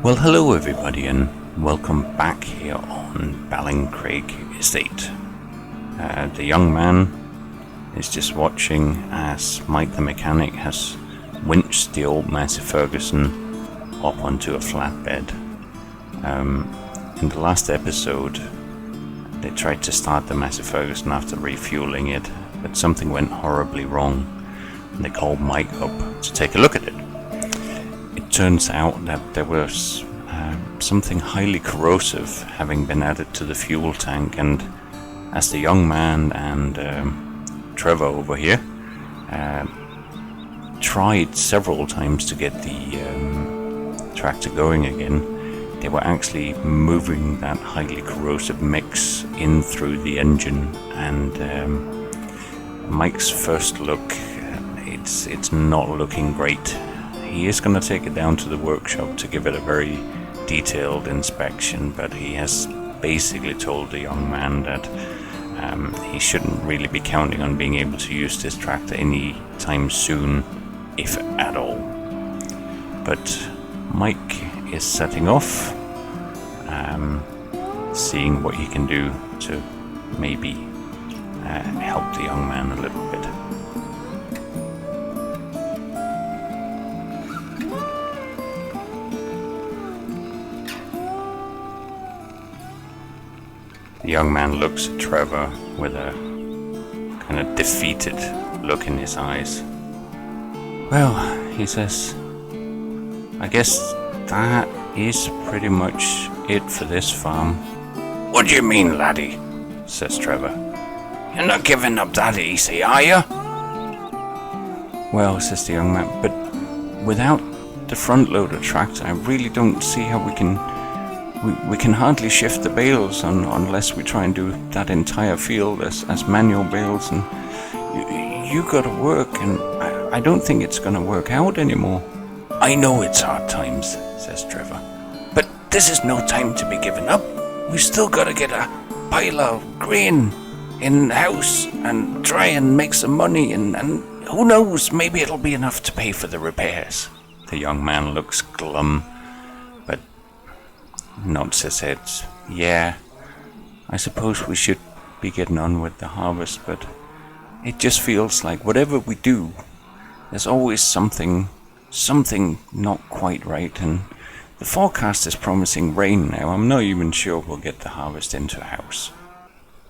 Well, hello everybody, and welcome back here on BallinCraig Estate. The young man is just watching as Mike the mechanic has winched the old Massey Ferguson up onto a flatbed. In the last episode, they tried to start the Massey Ferguson after refueling it, but something went horribly wrong, and they called Mike up to take a look at it. It turns out that there was something highly corrosive having been added to the fuel tank, and as the young man and Trevor over here tried several times to get the tractor going again, they were actually moving that highly corrosive mix in through the engine, and Mike's first look, it's not looking great. He is going to take it down to the workshop to give it a very detailed inspection, but he has basically told the young man that he shouldn't really be counting on being able to use this tractor any time soon, if at all. But Mike is setting off, seeing what he can do to maybe help the young man a little bit. The young man looks at Trevor with a kind of defeated look in his eyes. Well, he says, I guess that is pretty much it for this farm. What do you mean, laddie? Says Trevor. You're not giving up that easy, are you? Well, says the young man, but without the front loader tractor, I really don't see how we can hardly shift the bales unless we try and do that entire field as manual bales, and you gotta work, and I don't think it's gonna work out anymore. I know it's hard times, says Trevor, but this is no time to be giving up. We've still gotta get a pile of grain in the house and try and make some money, and who knows, maybe it'll be enough to pay for the repairs. The young man looks glum, but nods his head. Yeah, I suppose we should be getting on with the harvest, but it just feels like whatever we do, there's always something not quite right, and the forecast is promising rain now. I'm not even sure we'll get the harvest into the house.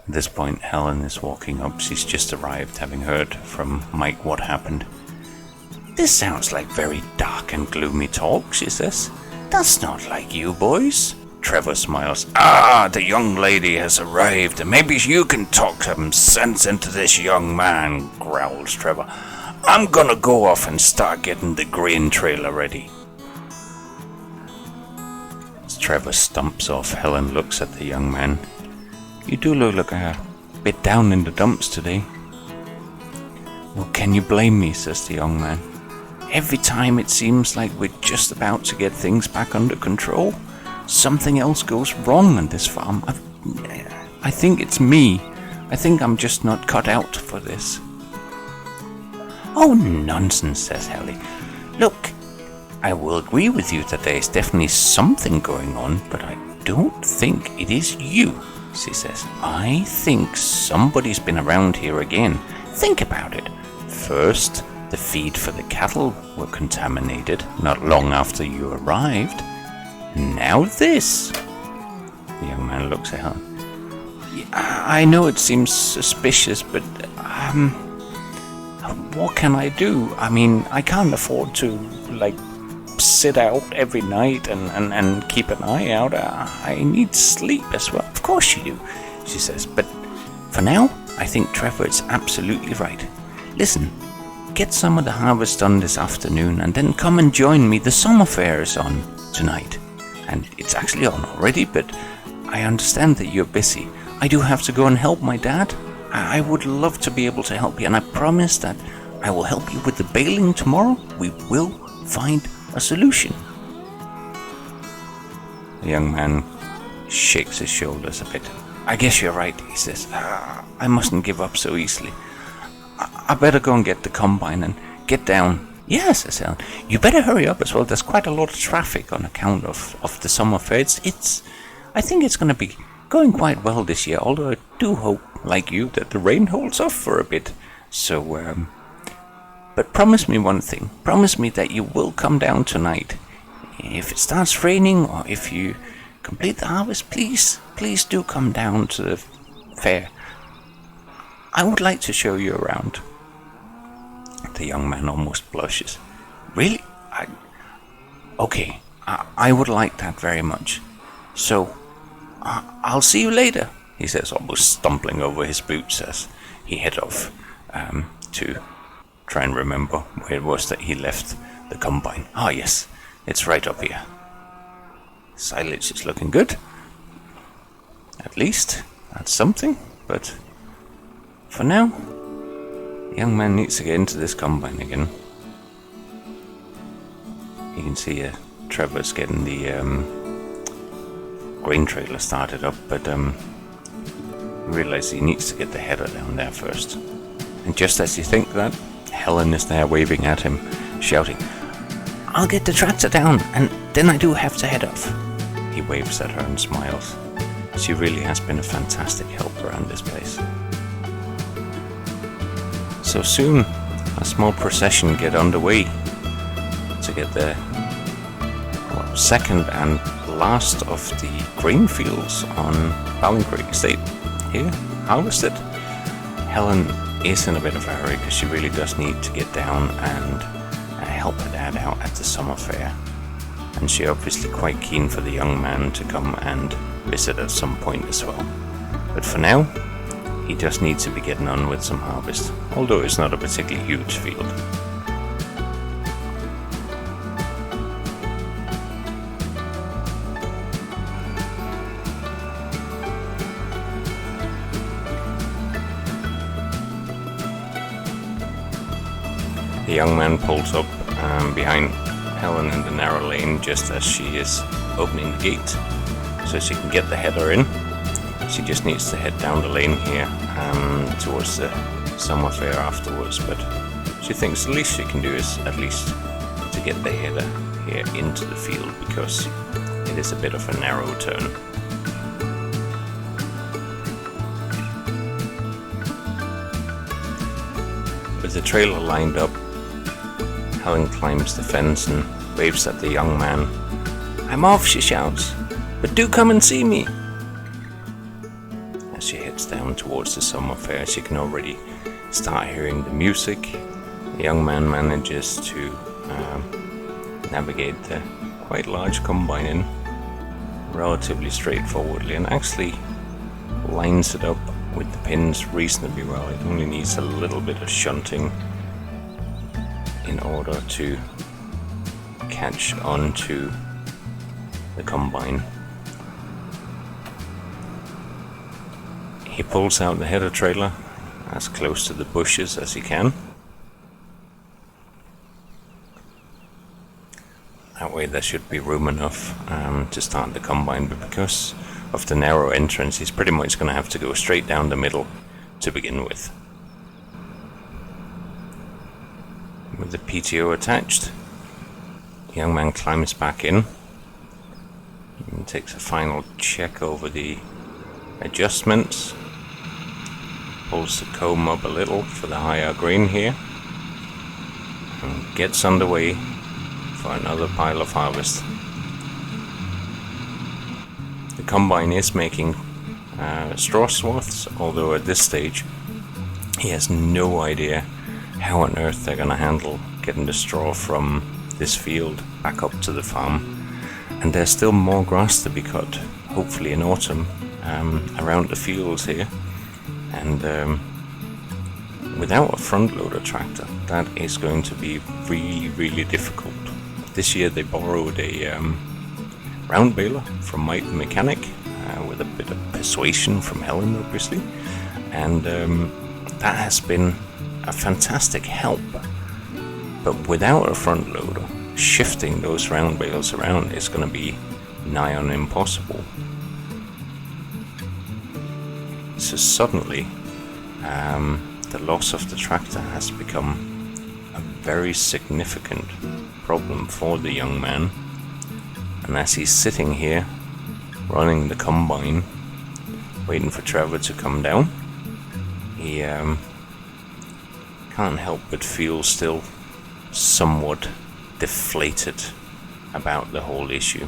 At this point, Helen is walking up. She's just arrived, having heard from Mike what happened. This sounds like very dark and gloomy talk, she says. That's not like you boys. Trevor smiles. The young lady has arrived, and maybe you can talk some sense into this young man, growls Trevor. I'm gonna go off and start getting the grain trailer ready. As Trevor stumps off, Helen looks at the young man. You do look a bit down in the dumps today. Well, can you blame me, says the young man. Every time it seems like we're just about to get things back under control, something else goes wrong on this farm. I think it's me. I think I'm just not cut out for this. Oh, nonsense, says Helly. Look, I will agree with you that there is definitely something going on, but I don't think it is you, she says. I think somebody's been around here again. Think about it. First, the feed for the cattle were contaminated not long after you arrived. Now this. The young man looks at her. I know it seems suspicious, but what can I do? I mean, I can't afford to sit out every night and keep an eye out. I need sleep as well. Of course you do, she says, but for now I think Trevor is absolutely right. Listen, get some of the harvest done this afternoon, and then come and join me. The summer fair is on tonight, and it's actually on already, but I understand that you're busy. I do have to go and help my dad. I would love to be able to help you, and I promise that I will help you with the baling tomorrow. We will find a solution. The young man shakes his shoulders a bit. I guess you're right, he says. I mustn't give up so easily. I better go and get the combine and get down Yes, says Helen. You better hurry up as well. There's quite a lot of traffic on account of the summer fair. I think it's going to be going quite well this year, although I do hope, like you, that the rain holds off for a bit. So, but promise me one thing. Promise me that you will come down tonight. If it starts raining or if you complete the harvest, please do come down to the fair. I would like to show you around. The young man almost blushes. Really? Okay, I would like that very much. So, I'll see you later, he says, almost stumbling over his boots as he head off to try and remember where it was that he left the combine. Ah, yes, it's right up here. Silage is looking good. At least, that's something, but for now, the young man needs to get into this combine again. You can see Trevor's getting the grain trailer started up, but realize he needs to get the header down there first. And just as you think that, Helen is there waving at him, shouting, "I'll get the tractor down, and then I do have to head off." He waves at her and smiles. She really has been a fantastic help around this place. So soon, a small procession get underway to get the second and last of the grain fields on BallinCraig estate here harvested. Helen is in a bit of a hurry because she really does need to get down and help her dad out at the summer fair. And she's obviously quite keen for the young man to come and visit at some point as well. But for now, he just needs to be getting on with some harvest, although it's not a particularly huge field. The young man pulls up behind Helen in the narrow lane just as she is opening the gate, so she can get the header in. She just needs to head down the lane here towards the summer fair afterwards, but she thinks the least she can do is at least to get the header here into the field, because it is a bit of a narrow turn. With the trailer lined up, Helen climbs the fence and waves at the young man. "I'm off," she shouts, "but do come and see me." As she heads down towards the summer fair, she can already start hearing the music. The young man manages to navigate the quite large combine in relatively straightforwardly, and actually lines it up with the pins reasonably well. It only needs a little bit of shunting in order to catch onto the combine. He pulls out the header trailer as close to the bushes as he can. That way there should be room enough to start the combine, but because of the narrow entrance, he's pretty much going to have to go straight down the middle to begin with. With the PTO attached, the young man climbs back in and takes a final check over the adjustments, pulls the comb up a little for the higher grain here, and gets underway for another pile of harvest. The combine is making straw swaths, although at this stage he has no idea how on earth they're going to handle getting the straw from this field back up to the farm. And there's still more grass to be cut, hopefully in autumn, around the fields here. And without a front loader tractor, that is going to be really, really difficult. This year they borrowed a round baler from Mike the mechanic, with a bit of persuasion from Helen obviously, and that has been a fantastic help. But without a front loader, shifting those round bales around is going to be nigh on impossible. So suddenly the loss of the tractor has become a very significant problem for the young man. And as he's sitting here, running the combine, waiting for Trevor to come down, he can't help but feel still somewhat deflated about the whole issue.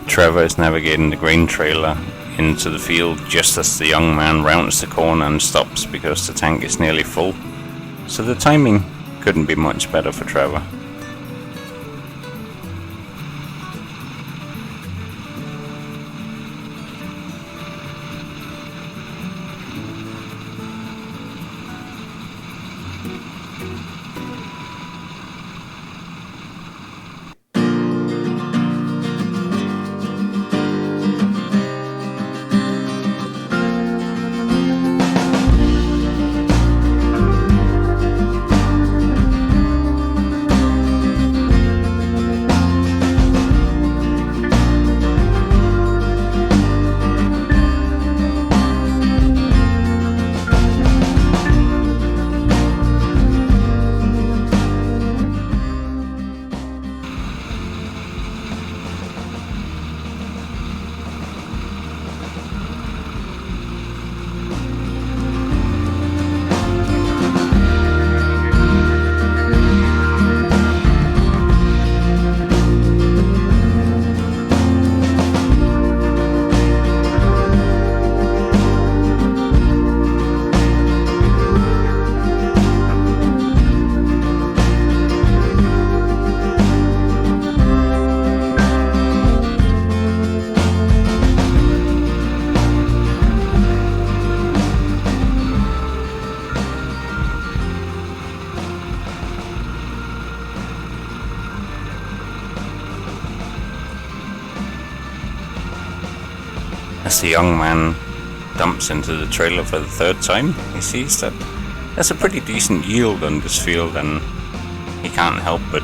Trevor is navigating the grain trailer into the field just as the young man rounds the corner and stops because the tank is nearly full. So the timing couldn't be much better for Trevor. As the young man dumps into the trailer for the third time, he sees that there's a pretty decent yield on this field, and he can't help but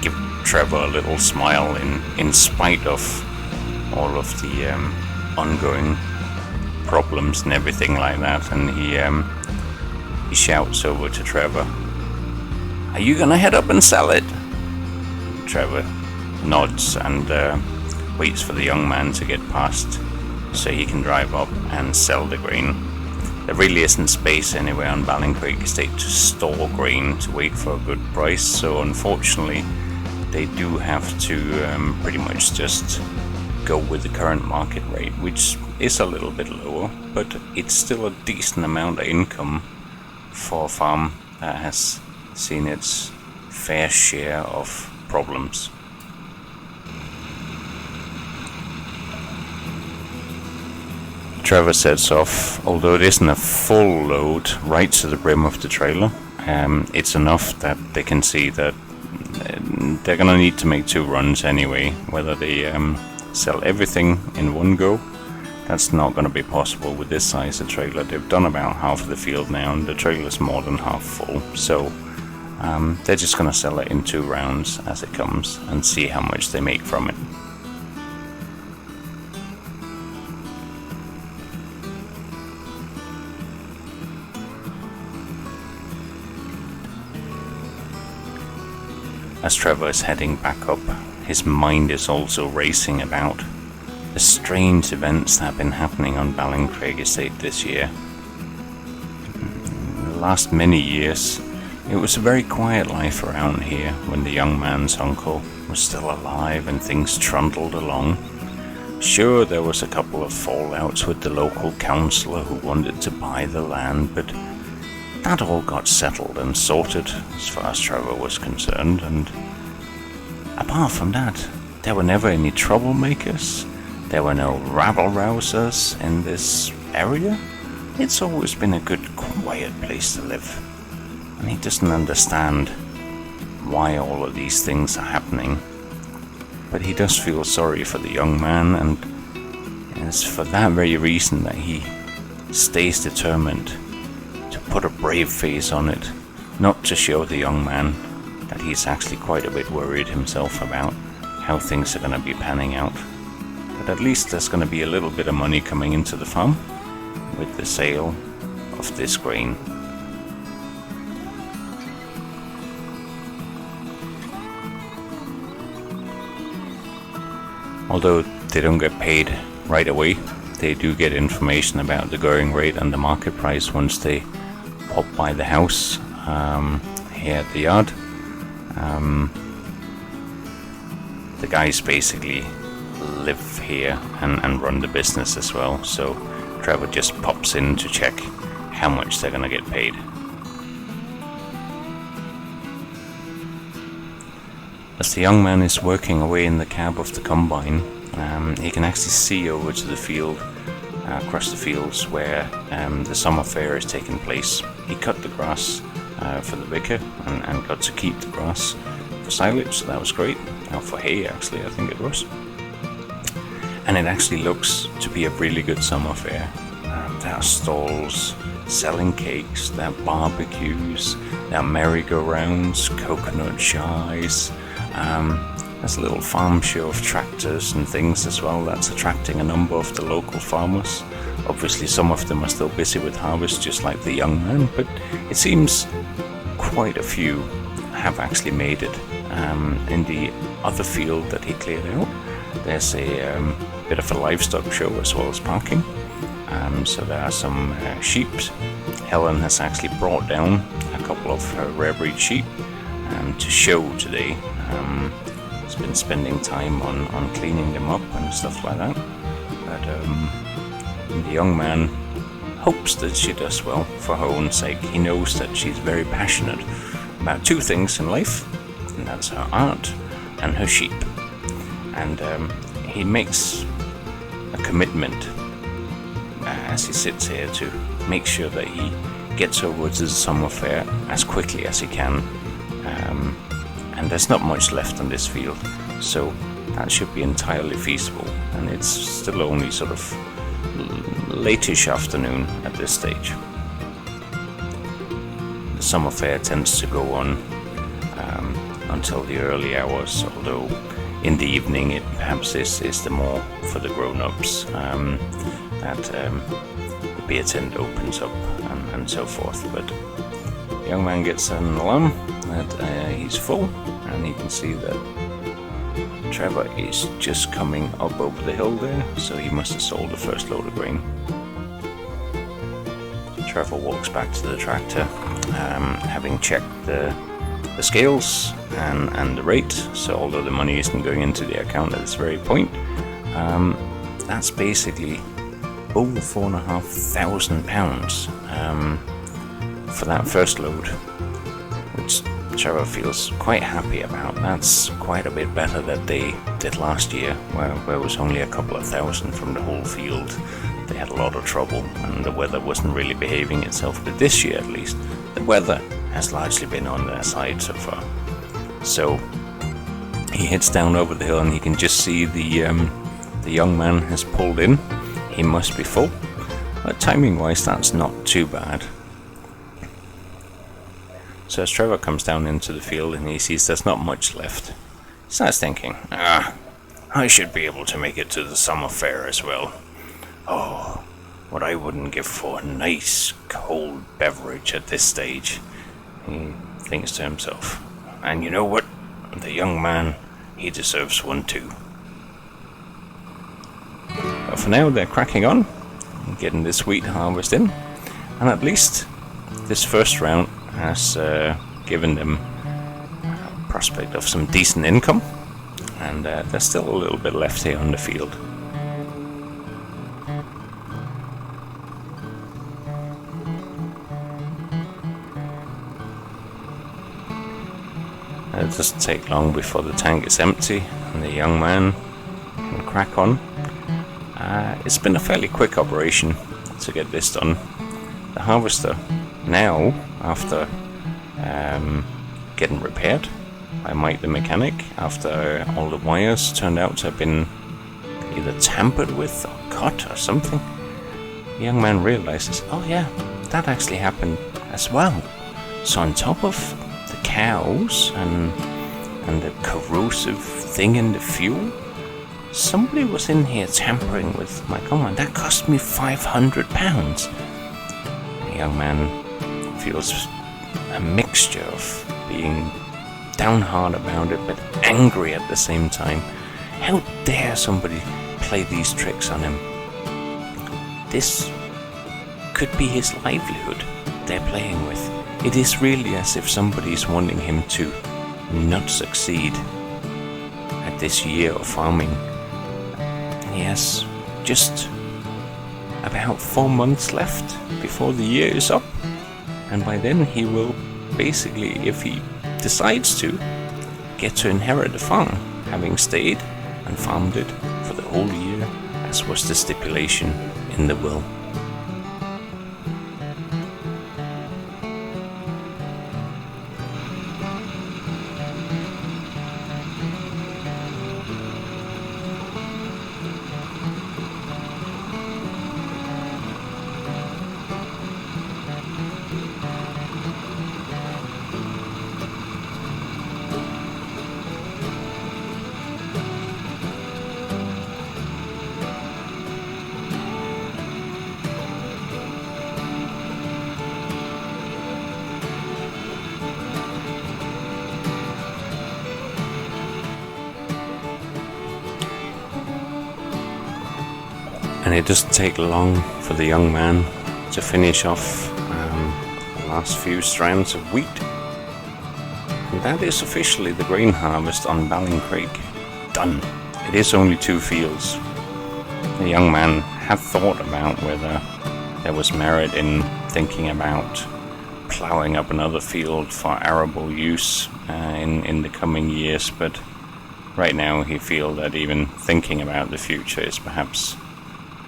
give Trevor a little smile in spite of all of the ongoing problems and everything like that. And he shouts over to Trevor, "Are you gonna head up and sell it?" Trevor nods and waits for the young man to get past so he can drive up and sell the grain. There really isn't space anywhere on BallinCraig estate to store grain to wait for a good price, so unfortunately they do have to pretty much just go with the current market rate, which is a little bit lower, but it's still a decent amount of income for a farm that has seen its fair share of problems. Trevor sets off, although it isn't a full load, right to the brim of the trailer. It's enough that they can see that they're gonna need to make 2 runs anyway. Whether they sell everything in one go, that's not gonna be possible with this size of trailer. They've done about half of the field now, and the trailer's more than half full. So they're just gonna sell it in 2 rounds as it comes and see how much they make from it. As Trevor is heading back up, his mind is also racing about the strange events that have been happening on BallinCraig estate this year. In the last many years, it was a very quiet life around here when the young man's uncle was still alive and things trundled along. Sure, there was a couple of fallouts with the local councillor who wanted to buy the land, but that all got settled and sorted as far as Trevor was concerned, and apart from that, there were never any troublemakers, there were no rabble-rousers in this area. It's always been a good, quiet place to live, and he doesn't understand why all of these things are happening. But he does feel sorry for the young man, and it's for that very reason that he stays determined to put a brave face on it, not to show the young man that he's actually quite a bit worried himself about how things are going to be panning out. But at least there's going to be a little bit of money coming into the farm with the sale of this grain. Although they don't get paid right away, they do get information about the going rate and the market price once they pop by the house here at the yard. The guys basically live here and run the business as well, so Trevor just pops in to check how much they're gonna get paid. As the young man is working away in the cab of the combine, he can actually see over to the field, across the fields where the summer fair is taking place. He cut the grass for the vicar and got to keep the grass for silage, so that was great. For hay, actually, I think it was. And it actually looks to be a really good summer fair. There are stalls selling cakes, there are barbecues, there are merry-go-rounds, coconut shies. There's a little farm show of tractors and things as well that's attracting a number of the local farmers. Obviously some of them are still busy with harvest, just like the young man, but it seems quite a few have actually made it. In the other field that he cleared out, there's a bit of a livestock show as well as parking. So there are some sheep. Helen has actually brought down a couple of her rare breed sheep to show today. She's been spending time on cleaning them up and stuff like that. But the young man hopes that she does well for her own sake. He knows that she's very passionate about two things in life, and that's her art and her sheep. And he makes a commitment as he sits here to make sure that he gets over to the summer fair as quickly as he can. And there's not much left on this field, so that should be entirely feasible. And it's still only sort of late-ish afternoon at this stage. The summer fair tends to go on until the early hours, although in the evening it perhaps is the more for the grown-ups that the beer tent opens up and so forth. But the young man gets an alarm that he's full, and he can see that Trevor is just coming up over the hill there, so he must have sold the first load of grain. Trevor walks back to the tractor, having checked the scales and the rate. So although the money isn't going into the account at this very point, that's basically over £4,500 for that first load, which Trevor feels quite happy about. That's quite a bit better than they did last year, where it was only a couple of thousand from the whole field. They had a lot of trouble and the weather wasn't really behaving itself, but this year at least the weather has largely been on their side so far. So he heads down over the hill and he can just see the young man has pulled in. He must be full, but timing wise that's not too bad. So as Trevor comes down into the field and he sees there's not much left, he starts thinking, I should be able to make it to the summer fair as well. Oh, what I wouldn't give for a nice cold beverage at this stage, he thinks to himself. And you know what? The young man, he deserves one too. But for now they're cracking on, getting this wheat harvest in, and at least this first round has given them a prospect of some decent income, and there's still a little bit left here on the field. It doesn't take long before the tank is empty and the young man can crack on. It's been a fairly quick operation to get this done. The harvester now, after getting repaired by Mike the mechanic, after all the wires turned out to have been either tampered with or cut or something, The young man realizes, oh yeah, that actually happened as well. So on top of the cows and the corrosive thing in the fuel, somebody was in here tampering with my combine. That cost me £500. The young man feels a mixture of being downhearted about it, but angry at the same time. How dare somebody play these tricks on him? This could be his livelihood they're playing with. It is really as if somebody's wanting him to not succeed at this year of farming. He has just about 4 months left before the year is up, and by then he will basically, if he decides to, get to inherit the farm, having stayed and farmed it for the whole year, as was the stipulation in the will. And it doesn't take long for the young man to finish off the last few strands of wheat. And that is officially the grain harvest on BallinCraig done. It is only 2 fields. The young man had thought about whether there was merit in thinking about ploughing up another field for arable use in the coming years, but right now he feels that even thinking about the future is perhaps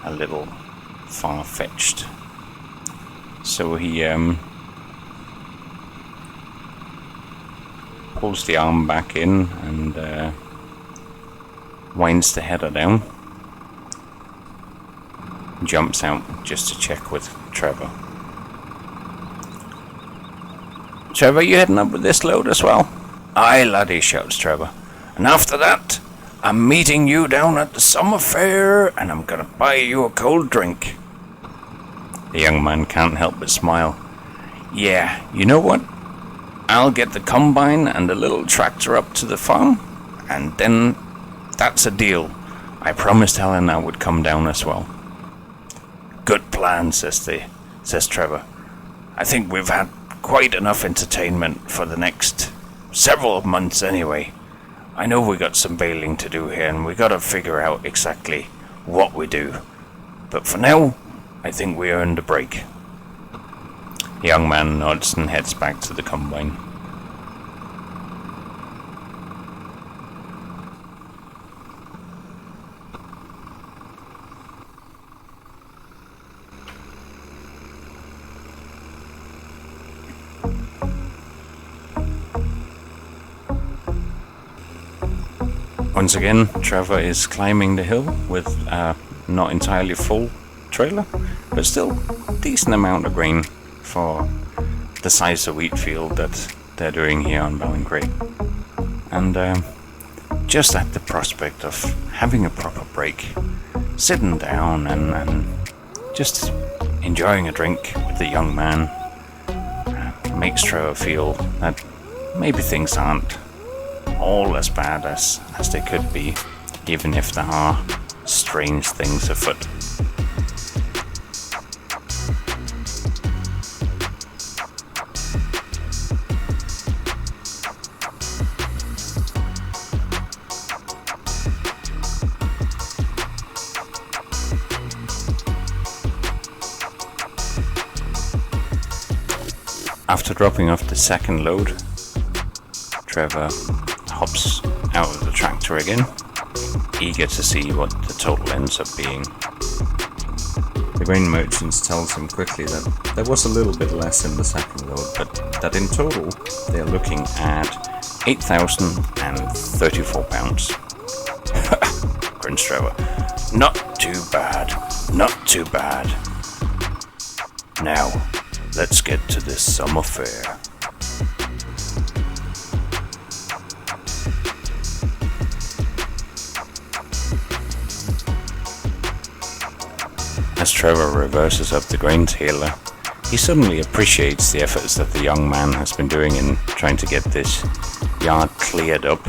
a little far-fetched. So he pulls the arm back in and winds the header down, jumps out just to check with Trevor. Trevor, you heading up with this load as well? Aye, laddie, shouts Trevor. And after that, I'm meeting you down at the summer fair, and I'm gonna buy you a cold drink. The young man can't help but smile. Yeah, you know what? I'll get the combine and the little tractor up to the farm, and then that's a deal. I promised Helen I would come down as well. Good plan, says Trevor. I think we've had quite enough entertainment for the next several months anyway. I know we got some bailing to do here, and we gotta figure out exactly what we do. But for now, I think we earned a break. The young man nods and heads back to the combine. Once again, Trevor is climbing the hill with a not entirely full trailer, but still a decent amount of grain for the size of wheat field that they're doing here on BallinCraig. And just at the prospect of having a proper break, sitting down and just enjoying a drink with the young man, makes Trevor feel that maybe things aren't all as bad as they could be, even if there are strange things afoot. After dropping off the second load, Trevor hops out of the tractor again, eager to see what the total ends up being. The grain merchants tells him quickly that there was a little bit less in the second load, but that in total they're looking at 8,034 pounds. Grins Trevor. Not too bad, not too bad. Now, let's get to this summer fair. As Trevor reverses up the grain tailor, he suddenly appreciates the efforts that the young man has been doing in trying to get this yard cleared up.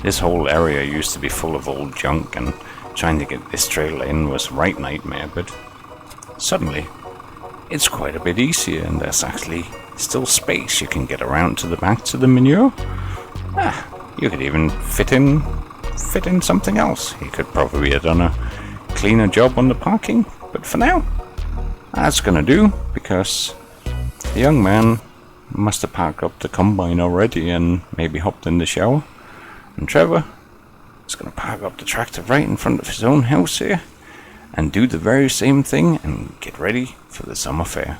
This whole area used to be full of old junk, and trying to get this trailer in was a right nightmare, but suddenly it's quite a bit easier, and there's actually still space. You can get around to the back to the manure. You could even fit in something else. He could probably have done a cleaner job on the parking, but for now, that's gonna do, because the young man must have parked up the combine already and maybe hopped in the shower. And Trevor is gonna park up the tractor right in front of his own house here and do the very same thing and get ready for the summer fair.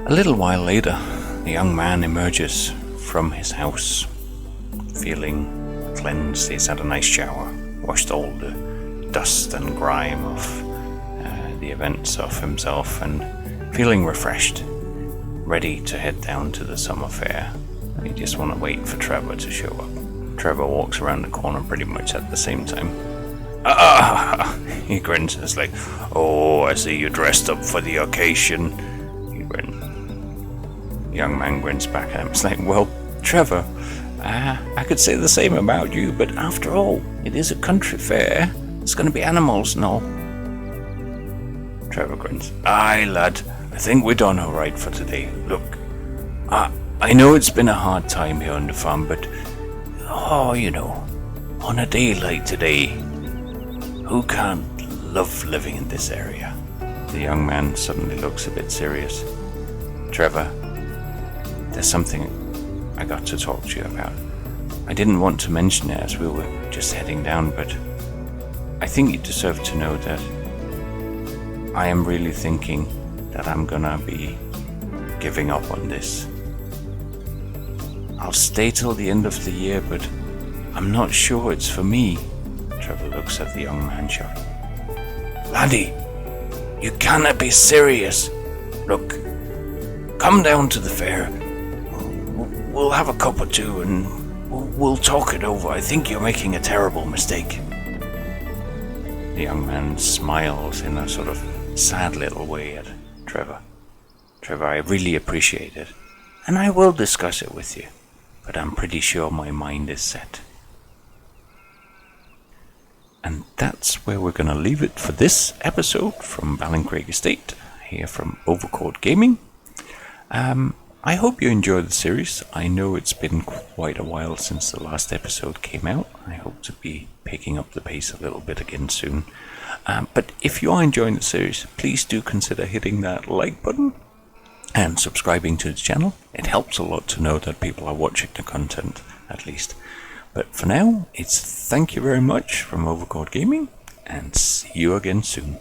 A little while later, the young man emerges from his house, feeling cleansed. He's had a nice shower, washed all the dust and grime of the events of himself, and feeling refreshed, ready to head down to the summer fair. You just want to wait for Trevor to show up. Trevor walks around the corner pretty much at the same time. He grins. It's like, oh, I see you dressed up for the occasion. He grins. The young man grins back at him. It's like, well, Trevor, I could say the same about you, but after all, it is a country fair. There's going to be animals and all. Trevor grins. Aye, lad, I think we're done alright for today. Look, I know it's been a hard time here on the farm, but, on a day like today, who can't love living in this area? The young man suddenly looks a bit serious. Trevor, there's something I got to talk to you about. I didn't want to mention it as we were just heading down, but I think you deserve to know that I am really thinking that I'm gonna be giving up on this. I'll stay till the end of the year, but I'm not sure it's for me. Trevor looks at the young man shocked. Laddie, you cannot be serious. Look, come down to the fair. We'll have a cup or two and we'll talk it over. I think you're making a terrible mistake. The young man smiles in a sort of sad little way at Trevor. Trevor, I really appreciate it, and I will discuss it with you, but I'm pretty sure my mind is set. And that's where we're going to leave it for this episode from BallinCraig Estate, here from Overcord Gaming. I hope you enjoyed the series. I know it's been quite a while since the last episode came out. I hope to be picking up the pace a little bit again soon. But if you are enjoying the series, please do consider hitting that like button and subscribing to the channel. It helps a lot to know that people are watching the content, at least. But for now, it's thank you very much from Overcord Gaming, and see you again soon.